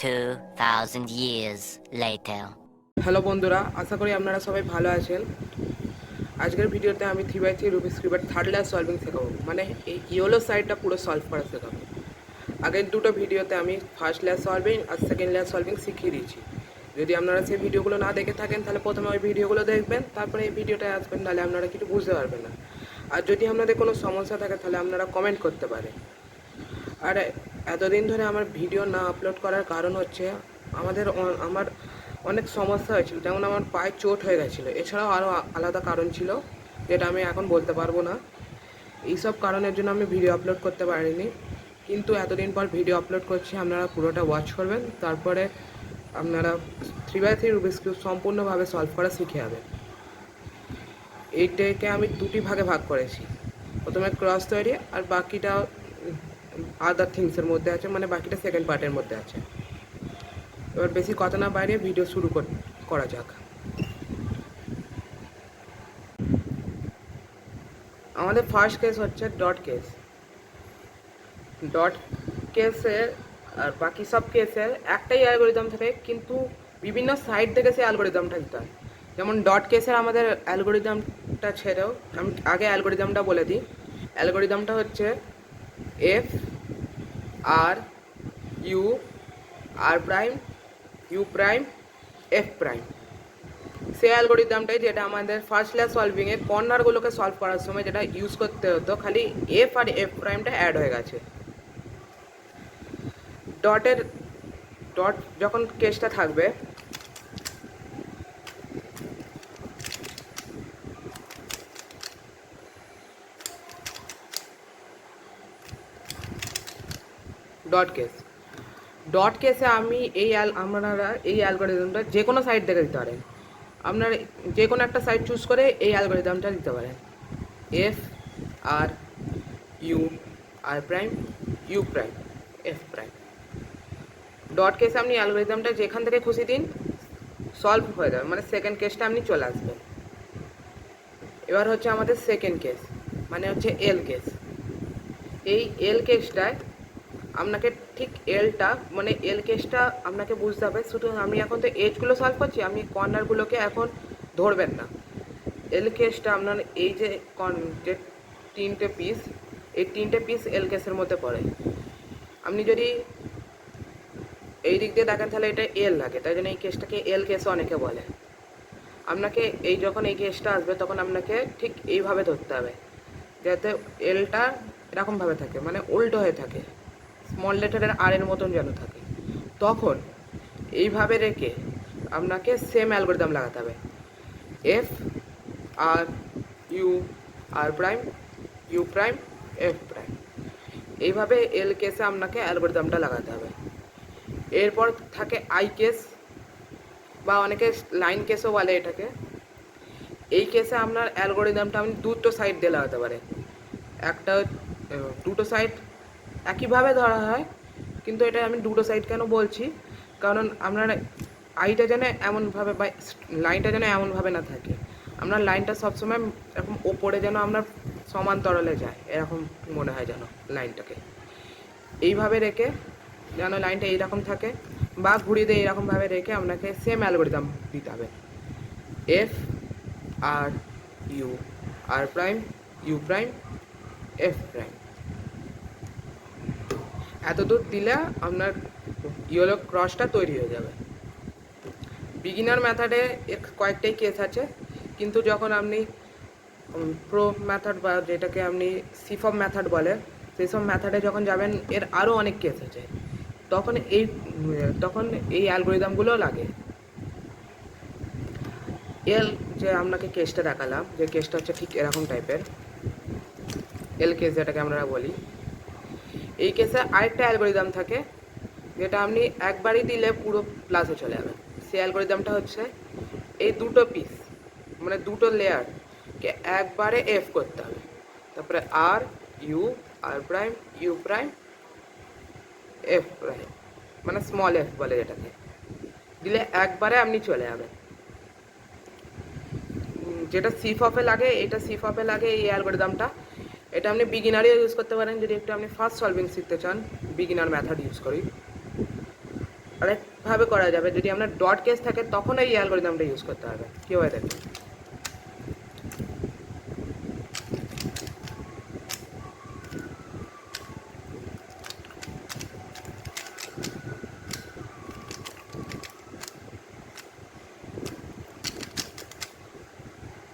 2,000 years later. Hello বন্ধুরা, আশা করি আপনারা সবাই ভালো আছেন। আজকের ভিডিওতে আমি 3x3 রুবিক্স কিউবের থার্ড লেয়ার সলভিং শেখাবো, মানে এই ইয়েলো সাইডটা পুরো সলভ করা শেখাবো। আগের দুটো ভিডিওতে আমি ফার্স্ট লেয়ার সলভিং আর সেকেন্ড লেয়ার সলভিং শিখিয়ে দিয়েছি। যদি আপনারা সেই ভিডিওগুলো না দেখে থাকেন তাহলে প্রথমে ওই ভিডিওগুলো দেখবেন, তারপরে এই ভিডিওটায় আসবেন, নাহলে আপনারা কিছু বুঝতে পারবেন না। আর যদি আপনাদের কোনো সমস্যা থাকে তাহলে আপনারা কমেন্ট করতে পারেন। আর এতদিন ধরে আমার ভিডিও না আপলোড করার কারণ হচ্ছে আমার অনেক সমস্যা হয়েছিল, যেমন আমার পায়ে চোট হয়ে গেছিলো, এছাড়াও আরও আলাদা কারণ ছিল যেটা আমি এখন বলতে পারবো না। এইসব কারণের জন্য আমি ভিডিও আপলোড করতে পারিনি, কিন্তু এতদিন পর ভিডিও আপলোড করছি, আপনারা পুরোটা ওয়াচ করবেন, তারপরে আপনারা 3x3 রুবিক্স কিউব সম্পূর্ণভাবে সলভ করা শিখে যাবেন। এইটাকে আমি দুটি ভাগে ভাগ করেছি, প্রথমে ক্রস তৈরি আর বাকিটা আদার থিংসের মধ্যে আছে, মানে বাকিটা সেকেন্ড পার্টের মধ্যে আছে। এবার বেশি কথা না বাইরে ভিডিও শুরু করা যাক। আমাদের ফার্স্ট কেস হচ্ছে ডট কেস। ডট কেসে আর বাকি সব কেসের একটাই অ্যালগোরিদম থাকে, কিন্তু বিভিন্ন সাইড থেকে সেই অ্যালগোরিদমটা দিতে হয়। যেমন ডট কেসের আমাদের অ্যালগোরিদমটা ছেড়েও আমি আগে অ্যালগোরিদমটা বলে দিই। অ্যালগোরিদমটা হচ্ছে F R U R prime U prime F prime. সেই অ্যালগোরিদমটাই যেটা আমাদের ফার্স্ট লেয়ার সলভিংয়ে কর্নারগুলোকে সলভ করার সময় যেটা ইউজ করতে হতো, খালি এফ আর এফ প্রাইমটা অ্যাড হয়ে গেছে। ডট যখন কেসটা থাকবে, ডট কেসে আমি আপনারা এই অ্যালগোরিদমটা যে কোনো সাইড থেকে দিতে পারেন। আপনারা যে কোনো একটা সাইড চুজ করে এই অ্যালগোরিদমটা দিতে পারেন, F R U R prime U prime F prime. Dot কেসে আপনি অ্যালগোরিদমটা যেখান থেকে খুশি দিন, সলভ হয়ে যাবে, মানে সেকেন্ড কেসটা আপনি চলে আসবেন। এবার হচ্ছে আমাদের সেকেন্ড কেস, মানে হচ্ছে এল কেস। এই এল কেসটায় আপনাকে ঠিক এলটা, মানে এল কেসটা আপনাকে বুঝতে হবে। শুধু আমি এখন তো এজগুলো সলভ করছি, আপনি কর্নারগুলোকে এখন ধরবেন না। এল কেসটা আপনার এই যে তিনটে পিস, এই তিনটে পিস এল কেসের মধ্যে পড়ে। আপনি যদি এই দিক দিয়ে দেখেন তাহলে এটা এল লাগে, তাই জন্য এই কেসটাকে এল কেসও অনেকে বলে। আপনাকে যখন এই কেসটা আসবে তখন আপনাকে ঠিক এইভাবে ধরতে হবে, যাতে এলটা এরকমভাবে থাকে, মানে উল্টো হয়ে থাকে, স্মল লেটারের আর এর মতন যেন থাকে। তখন এইভাবে রেখে আপনাকে সেম অ্যালগোরিদম লাগাতে হবে, F R U R prime U prime F prime. এইভাবে এল কেসে আপনাকে অ্যালগোরিদমটা লাগাতে হবে। এরপর থাকে আই কেস, বা অনেকে লাইন কেসও বলে এটাকে। এই কেসে আপনার অ্যালগোরিদমটা আপনি দুটো সাইড দিয়ে লাগাতে পারেন। একটা দুটো সাইড একইভাবে ধরা হয়, কিন্তু এটা আমি দুটো সাইড কেন বলছি, কারণ আপনার আইটা যেন এমনভাবে বা লাইনটা যেন এমনভাবে না থাকে, আপনার লাইনটা সবসময় এরকম ওপরে যেন আপনার সমান্তরালে যায়, এরকম মনে হয় যেন লাইনটাকে। এইভাবে রেখে যেন লাইনটা এইরকম থাকে, বা ঘুরিয়ে দিয়ে এইরকমভাবে রেখে আপনাকে সেম অ্যালগোরিদম দিতে হবে, F R U R prime U prime F prime. এত দূর দিলে আপনার ইয়েলো ক্রসটা তৈরি হয়ে যাবে। বিগিনার মেথডে এর কয়েকটাই কেস আছে, কিন্তু যখন আপনি প্রো মেথড বা যেটাকে আপনি সিফব মেথড বলে, সেই সব মেথডে যখন যাবেন এর আরও অনেক কেস আছে, তখন এই অ্যালগোরিদমগুলো লাগে। এল যে আপনাকে কেসটা দেখালাম, যে কেসটা হচ্ছে ঠিক এরকম টাইপের এল কেস যেটাকে আমরা বলি। এই কেসে আরেকটা অ্যালগোরিদম থাকে, যেটা আপনি একবারই দিলে পুরো প্লাসে চলে যাবে। সেই অ্যালগোরিদমটা হচ্ছে এই দুটো পিস, মানে দুটো লেয়ারকে একবারে এফ করতে হবে, তারপরে R U R prime U prime F prime, মানে স্মল এফ বলে যেটাকে, দিলে একবারে আপনি চলে যাবেন। যেটা সিফপে লাগে, এটা সিফপে লাগে এই অ্যালগোরিদমটা। এটা আপনি বিগিনারও ইউজ করতে পারেন, যদি একটু আপনি ফার্স্ট সলভিং শিখতে চান, বিগিনার মেথড ইউজ করি। আরেকভাবে করা যাবে, যদি আপনার ডট কেস থাকে তখন এই অ্যালগরিদমটা ইউজ করতে হবে। কীভাবে দেখুন,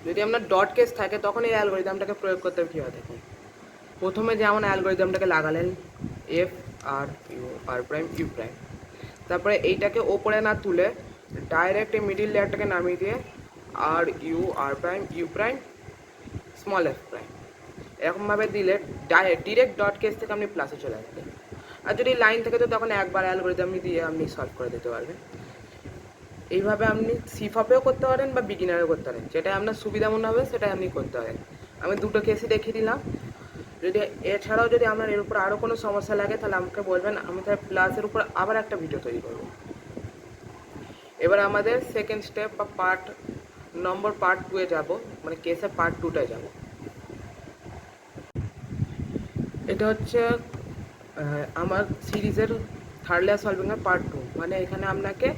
যদি আপনার ডট কেস থাকে তখন এই অ্যালগরিদমটাকে প্রয়োগ করতে হবে। কীভাবে দেখুন, প্রথমে যেমন অ্যালগরিদমটাকে লাগালেন F R U R prime U prime, তারপরে এইটাকে ওপরে না তুলে ডাইরেক্ট এই মিডিল লেয়ারটাকে নামিয়ে দিয়ে R U R prime U prime small F prime এরকমভাবে দিলে ডিরেক্ট ডট কেস থেকে আপনি প্লাসে চলে আসবেন। আর যদি লাইন থাকে তো তখন একবার অ্যালগরিদম দিয়ে আপনি সলভ করে দিতে পারবেন। এইভাবে আপনি সিফপেও করতে পারেন বা বিগিনারেও করতে পারেন, যেটা আপনার সুবিধা মনে হবে সেটাই আপনি করতে পারেন। আমি দুটো কেসই দেখিয়ে দিলাম। যদি এছাড়াও যদি আপনার এর উপর আরও কোনো সমস্যা লাগে তাহলে আমাকে বলবেন, আমি তাহলে প্লাসের উপর আবার একটা ভিডিও তৈরি করব। এবার আমাদের সেকেন্ড স্টেপ বা পার্ট 2-এ যাব, মানে কেসের পার্ট 2টায় যাব। এটা হচ্ছে আমার সিরিজের থার্ড লেয়ার সলভিংয়ের পার্ট 2। মানে এখানে আপনাকে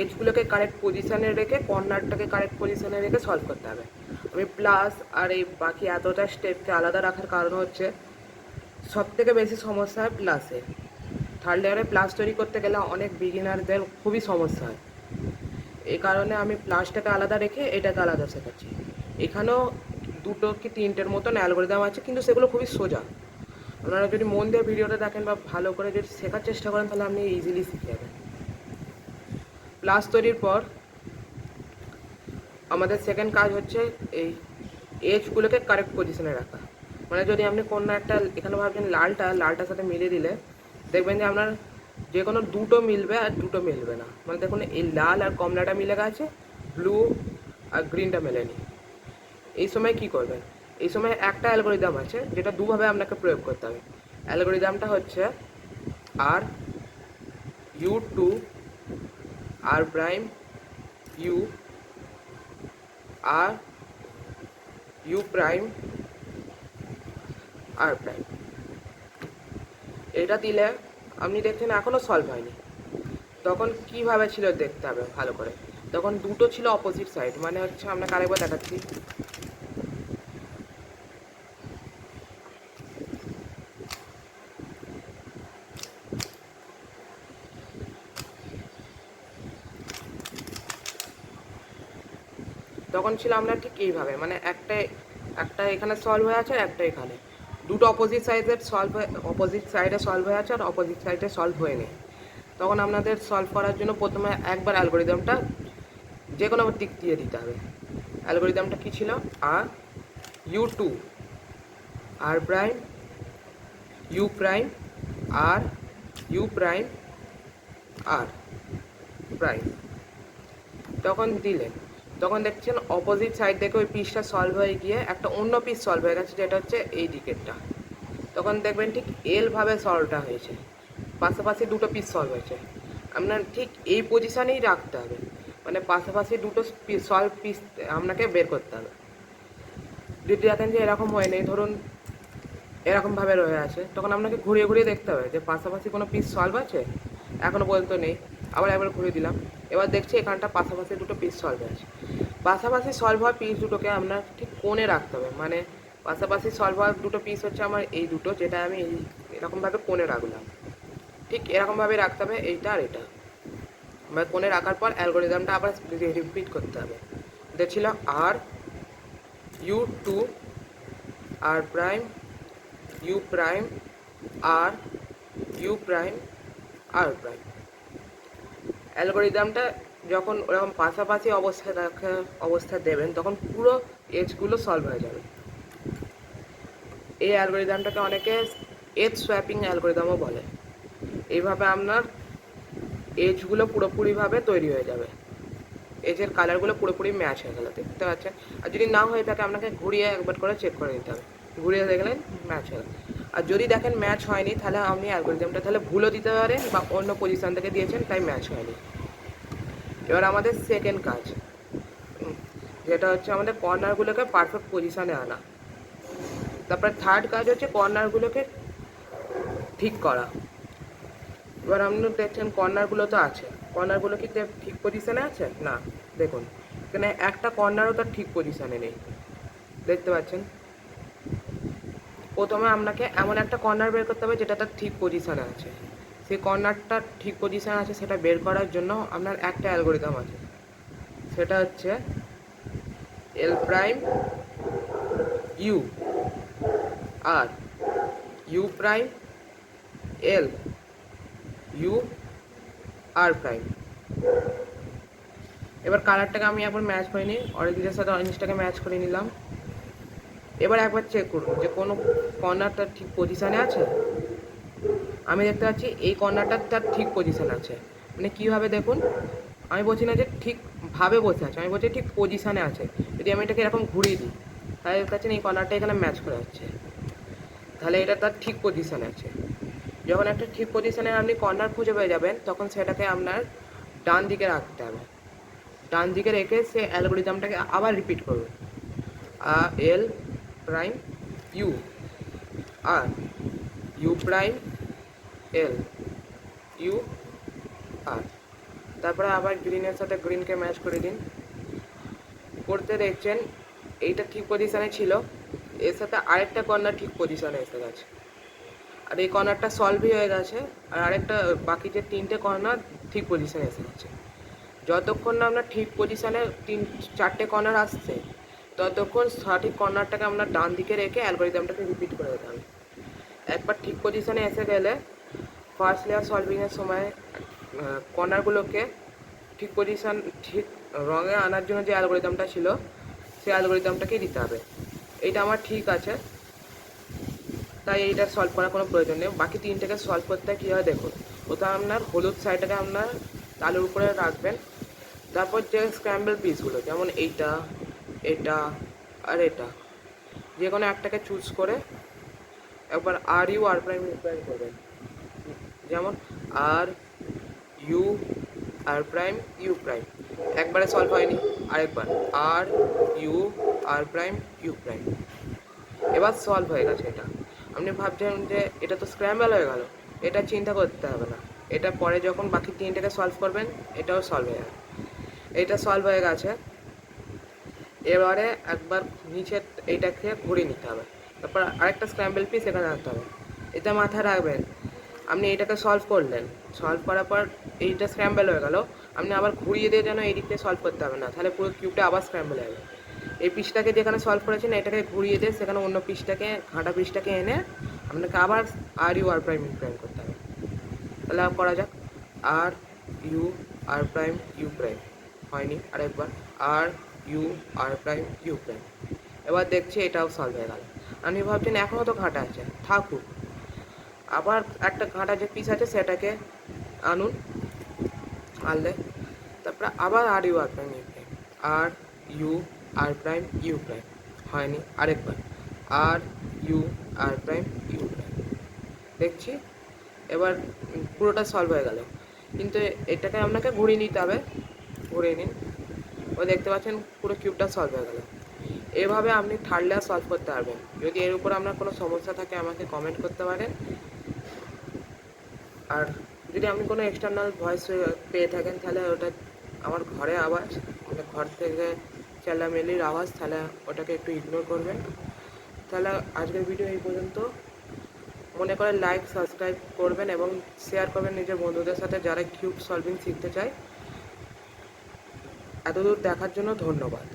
এজগুলোকে কারেক্ট পজিশানে রেখে কর্নারটাকে কারেক্ট পজিশানে রেখে সলভ করতে হবে। আমি প্লাস আর এই বাকি এতটা স্টেপকে আলাদা রাখার কারণ হচ্ছে সবথেকে বেশি সমস্যা হয় প্লাসে। থার্ড লেয়ারে প্লাস তৈরি করতে গেলে অনেক বিগিনারদের খুবই সমস্যা হয়। এই কারণে আমি প্লাসটাকে আলাদা রেখে এটাকে আলাদা শেখাচ্ছি। এখানেও 2 কি 3টের মতন অ্যালগরিদম আছে, কিন্তু সেগুলো খুবই সোজা। আপনারা যদি মন দিয়ে ভিডিওটা দেখেন বা ভালো করে যদি শেখার চেষ্টা করেন তাহলে আপনি ইজিলি শিখে যাবেন। প্লাস তৈরির পর আমাদের সেকেন্ড কাজ হচ্ছে এই এজগুলোকে কারেক্ট পজিশনে রাখা। মানে যদি আপনি কোনো একটা এখানে ভাবছেন লালটার সাথে মিলিয়ে দিলে দেখবেন যে আপনার যে কোনো দুটো মিলবে আর দুটো মিলবে না। মানে দেখুন এই লাল আর কমলাটা মিলে গেছে, ব্লু আর গ্রিনটা মেলেনি। এই সময় কি করবেন, এই সময় একটা অ্যালগরিদম আছে যেটা দুভাবে আপনাকে প্রয়োগ করতে হবে। অ্যালগরিদমটা হচ্ছে R U two R prime U R U prime R prime. এটা দিলে আপনি দেখছেন এখনও সলভ হয়নি। তখন কিভাবে ছিল দেখতে হবে ভালো করে। তখন দুটো ছিল অপোজিট সাইড, মানে হচ্ছে আপনাকে আরেকবার দেখাচ্ছি। তখন ছিল আমরা ঠিক এইভাবে, মানে একটা এখানে সলভ হয়ে আছে আর একটা এখানে, দুটো অপোজিট সাইডে সলভ হয়ে আছে আর অপোজিট সাইডে সলভ হয়ে নেই। তখন আপনাদের সলভ করার জন্য প্রথমে একবার অ্যালগরিদমটা যে কোনো দিক দিয়ে দিতে হবে। অ্যালগরিদমটা কী ছিল, R U two R prime U prime R U prime R prime. তখন দিলেন, তখন দেখছেন অপোজিট সাইড থেকে ওই পিসটা সলভ হয়ে গিয়ে একটা অন্য পিস সলভ হয়ে গেছে, যেটা হচ্ছে এই দিকেরটা। তখন দেখবেন ঠিক এলভাবে সলভটা হয়েছে, পাশাপাশি দুটো পিস সলভ হয়েছে। আপনার ঠিক এই পজিশানেই রাখতে হবে, মানে পাশাপাশি দুটো সলভ পিস আপনাকে বের করতে হবে। যদি দেখেন যে এরকম হয় নেই, ধরুন এরকমভাবে রয়ে আছে, তখন আপনাকে ঘুরিয়ে ঘুরিয়ে দেখতে হবে যে পাশাপাশি কোনো পিস সলভ আছে, এখনও পর্যন্ত নেই। আবার একবার ঘুরিয়ে দিলাম, এবার দেখছি এখানটা পাশাপাশি দুটো পিস সলভ আছে। পাশাপাশি সলভ হওয়া পিস দুটোকে আপনার ঠিক কোণে রাখতে হবে। মানে পাশাপাশি সলভ হওয়া দুটো পিস হচ্ছে আমার এই দুটো, যেটা আমি এরকমভাবে কোণে রাখলাম। ঠিক এরকমভাবে রাখতে হবে এইটা আর এটা। এবার কোণে রাখার পর অ্যালগরিদমটা আবার রিপিট করতে হবে। এটা ছিল R U two R prime U prime R U prime R prime. অ্যালগরিদমটা যখন ওরকম পাশাপাশি অবস্থা দেবেন তখন পুরো এজগুলো সলভ হয়ে যাবে। এই অ্যালগরিদমটাকে অনেকে এজ সোয়াপিং অ্যালগরিদমও বলে। এইভাবে আপনার এজগুলো পুরোপুরিভাবে তৈরি হয়ে যাবে, এজের কালারগুলো পুরোপুরি ম্যাচ হয়ে গেলে দেখতে পাচ্ছেন। আর যদি না হয়ে থাকে আপনাকে ঘুরিয়ে একবার করে চেক করে নিতে হবে, ঘুরিয়ে দেখলেন ম্যাচ হয়ে গেল। আর যদি দেখেন ম্যাচ হয়নি তাহলে আপনি অ্যালগরিদমটা তাহলে ভুলও দিতে পারেন বা অন্য পজিশান থেকে দিয়েছেন তাই ম্যাচ হয়নি। এবার আমাদের সেকেন্ড কাজ, যেটা হচ্ছে আমাদের কর্নারগুলোকে পারফেক্ট পজিশানে আনা। তারপর থার্ড কাজ হচ্ছে কর্নারগুলোকে ঠিক করা। এবার আপনি দেখছেন কর্নারগুলো তো আছে, কর্নারগুলো কি ঠিক পজিশানে আছে? না, দেখুন এখানে একটা কর্নারও তার ঠিক পজিশানে নেই, দেখতে পাচ্ছেন। প্রথমে আপনাকে এমন একটা কর্নার বের করতে হবে যেটা তার ঠিক পজিশানে আছে। সেই কর্নারটা ঠিক পজিশানে আছে সেটা বের করার জন্য আপনার একটা অ্যালগোরিদম আছে, সেটা হচ্ছে L prime U R U prime L U R prime. এবার কালারটাকে আমি একবার ম্যাচ করে নিই, অরেঞ্জের সাথে অরেঞ্জটাকে ম্যাচ করে নিলাম। এবার একবার চেক করুন যে কোনো কর্নারটা ঠিক পজিশানে আছে। আমি দেখতে পাচ্ছি এই কর্নারটা তার ঠিক পজিশানে আছে। মানে কীভাবে দেখুন, আমি বলছি না যে ঠিকভাবে বসে আছে, আমি বলছি ঠিক পজিশানে আছে। যদি আমি এটাকে এরকম ঘুরিয়ে দিই তাহলে দেখতে পাচ্ছেন এই কর্নারটা এখানে ম্যাচ করে যাচ্ছে, তাহলে এটা তার ঠিক পজিশানে আছে। যখন একটা ঠিক পজিশানে আপনি কর্নার খুঁজে পেয়ে যাবেন তখন সেটাকে আপনার ডান দিকে রাখতে হবে। ডান দিকে রেখে সে অ্যালগোরিদমটাকে আবার রিপিট করুন, L prime U R U prime L U R, তারপরে আবার গ্রিনের সাথে গ্রিনকে ম্যাচ করে দিন। করতে দেখছেন এইটা ঠিক পজিশানে ছিল, এর সাথে আরেকটা কর্নার ঠিক পজিশানে এসে গেছে, আর এই কর্নারটা সলভই হয়ে গেছে। আর আরেকটা বাকি যে তিনটে কর্নার ঠিক পজিশানে এসে গেছে। যতক্ষণ না আপনার ঠিক পজিশানে চারটে কর্নার আসছে ততক্ষণ সঠিক কর্নারটাকে আপনার ডান দিকে রেখে অ্যালগোরিদমটাকে রিপিট করে দিতে হবে। একবার ঠিক পজিশানে এসে গেলে ফার্স্ট লেয়ার সলভিংয়ের সময় কর্নারগুলোকে ঠিক পজিশান ঠিক রঙে আনার জন্য যে অ্যালগোরিদমটা ছিল সেই অ্যালগোরিদমটাকেই দিতে হবে। এইটা আমার ঠিক আছে, তাই এইটা সলভ করার কোনো প্রয়োজন নেই। বাকি তিনটাকে সলভ করতে কীভাবে দেখুন। প্রথমে আপনার হলুদ সাইডটাকে আপনার তালুর উপরে রাখবেন, তারপর যে স্ক্র্যাম্বল পিসগুলো যেমন এইটা, এটা আর এটা, যে কোনো একটাকে চুজ করে একবার আর ইউ আর প্রাইম রিপ্রাইম করবেন। যেমন R U R prime U prime, একবারে সলভ হয়নি, আরেকবার R U R prime U prime, এবার সলভ হয়ে গেছে। এটা আপনি ভাবছেন যে এটা তো স্ক্র্যাম্বল হয়ে গেল, এটা চিন্তা করতে হবে না, এটা পরে যখন বাকি তিনটাকে সলভ করবেন এটাও সলভ হয়ে যাবে। এটা সলভ হয়ে গেছে। এবারে একবার নিচে এইটাকে ঘুরিয়ে নিতে হবে, তারপর আরেকটা স্ক্র্যাম্বল পিস এখানে রাখতে হবে। এটা মাথায় রাখবেন, আপনি এইটাকে সলভ করলেন, সলভ করার পর এইটা স্ক্র্যাম্বল হয়ে গেল, আপনি আবার ঘুরিয়ে দিয়ে যেন এই দিক দিয়ে সলভ করতে হবে না, তাহলে পুরো কিউবটা আবার স্ক্র্যাম্বল হয়ে যাবে। এই পিসটাকে যেখানে সলভ করেছেন এটাকে ঘুরিয়ে দিয়ে সেখানে অন্য পিসটাকে ঘাঁটা পিসটাকে এনে আপনাকে আবার R U R prime prime করতে হবে। তাহলে করা যাক, R U R prime U prime, হয়নি, আরেকবার R U R prime U prime. এবার দেখছি এটাও সলভ হয়ে গেল। আপনি ভাবছেন এখনও তো ঘাঁটা আছে, থাকুক, আবার একটা ঘাঁটা যে পিস আছে সেটাকে আনুন, আনলে তারপরে আবার R U R prime U prime, R U R prime U prime, হয়নি, আরেকবার R U R prime U prime. দেখছি এবার পুরোটা সলভ হয়ে গেল, কিন্তু এটাকে আপনাকে ঘুরিয়ে নিতে হবে, ঘুরিয়ে নিন। ও দেখতে পাচ্ছেন পুরো কিউবটা সলভ হয়ে গেল। এভাবে আপনি থার্ড লেয়ার সলভ করতে পারবেন। যদি এর উপর আপনার কোনো সমস্যা থাকে আমাকে কমেন্ট করতে পারেন। আর যদি আপনি কোনো এক্সটার্নাল ভয়েস পেয়ে থাকেন তাহলে ওটা আমার ঘরে আওয়াজ, মানে ঘর থেকে চেল্লামেলির আওয়াজ, তাহলে ওটাকে একটু ইগনোর করবেন। তাহলে আজকের ভিডিও এই পর্যন্ত। মনে করে লাইক সাবস্ক্রাইব করবেন এবং শেয়ার করবেন নিজের বন্ধুদের সাথে যারা কিউব সলভিং শিখতে চায়। এতদূর দেখার জন্য ধন্যবাদ।